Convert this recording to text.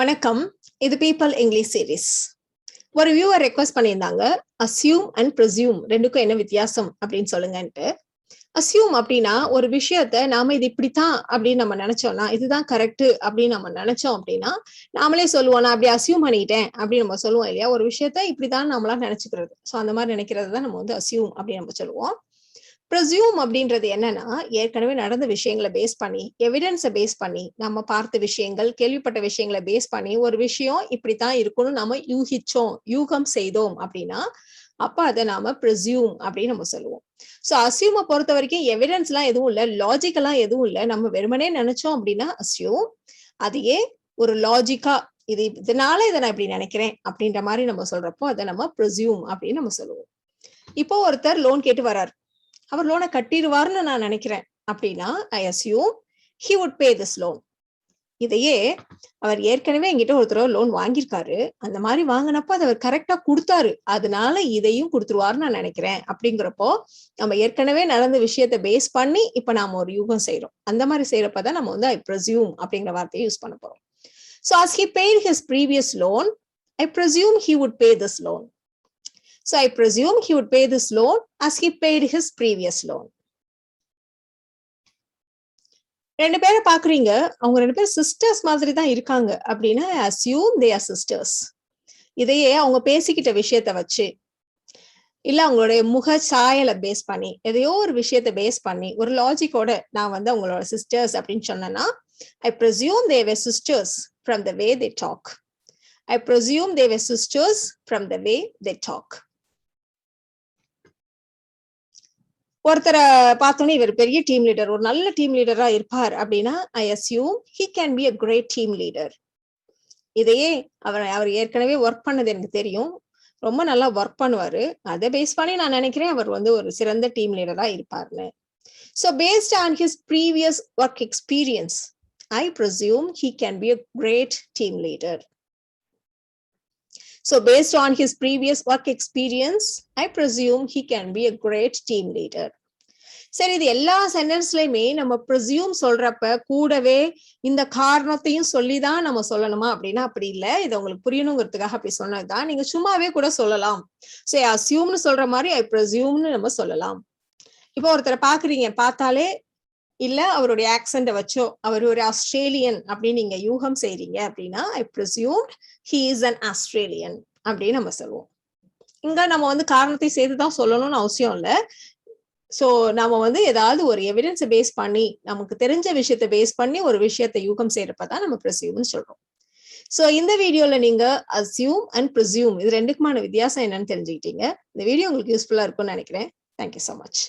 வணக்கம். இது people English series. ஒரு வியூவர் ரெக்வஸ்ட் பண்ணியிருந்தாங்க, அஸ்யூம் அண்ட் ப்ரெஸ்யூம் ரெண்டுக்கும் என்ன வித்தியாசம் அப்படின்னு சொல்லுங்கன்ட்டு. அஸ்யூம் அப்படின்னா ஒரு விஷயத்த நாம இது இப்படித்தான் அப்படின்னு நம்ம நினைச்சோம்னா, இதுதான் கரெக்ட் அப்படின்னு நம்ம நினைச்சோம் அப்படின்னா, நாமளே சொல்லுவோம் நான் அப்படி அஸ்யூம் பண்ணிட்டேன் அப்படின்னு நம்ம சொல்லுவோம் இல்லையா? ஒரு விஷயத்த இப்படிதான் நம்மளா நினைச்சுக்கிறது. ஸோ அந்த மாதிரி நினைக்கிறது தான் நம்ம வந்து அஸ்யூம் அப்படின்னு நம்ம சொல்லுவோம். ப்ரெஸ்யூம் அப்படின்றது என்னன்னா, ஏற்கனவே நடந்த விஷயங்களை பேஸ் பண்ணி, எவிடன்ஸை பேஸ் பண்ணி, நம்ம பார்த்த விஷயங்கள், கேள்விப்பட்ட விஷயங்களை பேஸ் பண்ணி, ஒரு விஷயம் இப்படித்தான் இருக்கும்னு நம்ம யூகம் செய்தோம் அப்படின்னா, அப்ப அதை நாம ப்ரெஸ்யூம் அப்படின்னு நம்ம சொல்லுவோம். ஸோ அஸ்யூமை பொறுத்த வரைக்கும் எவிடன்ஸ் எல்லாம் எதுவும் இல்லை, லாஜிக்கெல்லாம் எதுவும் இல்லை. நம்ம வெறுமனே நினைச்சோம் அப்படின்னா அஸ்யூம். அதையே ஒரு லாஜிக்கா இதனால இதை நான் இப்படி நினைக்கிறேன் அப்படின்ற மாதிரி நம்ம சொல்றப்போ அதை நம்ம ப்ரெஸ்யூம் அப்படின்னு நம்ம சொல்லுவோம். இப்போ ஒருத்தர் லோன் கேட்டு வர்றாரு. அவர் லோனை கட்டிடுவார்னு நான் நினைக்கிறேன் அப்படின்னா I assume he would pay this loan. இதையே அவர் ஏற்கனவே என்கிட்ட ஒரு தடவை லோன் வாங்கியிருக்காரு, அந்த மாதிரி வாங்கினப்போ அதை அவர் கரெக்டா கொடுத்தாரு, அதனால இதையும் கொடுத்துருவாருன்னு நான் நினைக்கிறேன் அப்படிங்கிறப்போ நம்ம ஏற்கனவே நடந்த விஷயத்த பேஸ் பண்ணி இப்ப நாம ஒரு யூகம் செய்யறோம். அந்த மாதிரி செய்யறப்பதான் நம்ம வந்து ஐ ப்ரெஸ்யூம் அப்படிங்கிற வார்த்தையை யூஸ் பண்ண போறோம். So as he paid his previous loan, I presume he would pay this loan. So I presume he would pay this loan as he paid his previous loan. ரெண்டு பேரை பாக்குறீங்க, அவங்க ரெண்டு பேரும் சிஸ்டர்ஸ் மாதிரி தான் இருக்காங்க அப்படின்னா assume they are sisters. இதையே அவங்க பேசிக்கிட்ட விஷயத்த வச்சு, இல்ல அவங்களுடைய முக சாயலை பேஸ் பண்ணி, எதையோ ஒரு விஷயத்த பேஸ் பண்ணி ஒரு லாஜிக்கோட நான் வந்து அவங்களோட சிஸ்டர்ஸ் அப்படின்னு சொன்னேன்னா I presume they were sisters from the way they talk. I presume they were sisters from the way they talk. ஒருத்தரை பார்த்தோன்னே இவர் பெரிய டீம் லீடர், ஒரு நல்ல டீம் லீடரா இருப்பார் அப்படின்னா I assume he can be a great team leader. இதையே அவர் ஏற்கனவே ஒர்க் பண்ணது எனக்கு தெரியும், ரொம்ப நல்லா ஒர்க் பண்ணுவாரு, அதை பேஸ் பண்ணி நான் நினைக்கிறேன் அவர் வந்து ஒரு சிறந்த டீம் லீடரா இருப்பார்னு. So based on his previous work experience I presume he can be a great team leader. So based on his previous work experience, I presume he can be a great team leader. சரி, இது எல்லா சென்டென்ஸ்லயுமே நம்ம ப்ரெஸ்யூம் சொல்றப்ப கூடவே இந்த காரணத்தையும் சொல்லிதான் நம்ம சொல்லணுமா அப்படின்னா அப்படி இல்லை. இது உங்களுக்கு புரியணுங்கிறதுக்காக அப்படி சொன்னதுதான். நீங்க சும்மாவே கூட சொல்லலாம். சரி, அஸ்யூம்னு சொல்ற மாதிரி ஐ ப்ரெஸ்யூம்னு நம்ம சொல்லலாம். இப்போ ஒருத்தரை பாக்குறீங்க, பார்த்தாலே இல்ல அவருடைய ஆக்சென்ட வச்சோ அவர் ஒரு ஆஸ்திரேலியன் அப்படின்னு நீங்க யூகம் செய்றீங்க அப்படின்னா ஐ presume he is an Australian அப்படின்னு நம்ம சொல்லுவோம். இங்க நம்ம வந்து காரணத்தை சேர்த்துதான் சொல்லணும்னு அவசியம் இல்லை. சோ நம்ம வந்து ஏதாவது ஒரு எவிடன்ஸை பேஸ் பண்ணி, நமக்கு தெரிஞ்ச விஷயத்த பேஸ் பண்ணி ஒரு விஷயத்தை யூகம் செய்யறப்பதான் நம்ம ப்ரெஸ்யூம்னு சொல்றோம். சோ இந்த வீடியோல நீங்க அஸ்யூம் அண்ட் ப்ரெஸ்யூம் இது ரெண்டுக்குமான வித்தியாசம் என்னன்னு தெரிஞ்சுக்கிட்டீங்க. இந்த வீடியோ உங்களுக்கு யூஸ்ஃபுல்லா இருக்கும்னு நினைக்கிறேன். Thank you so much.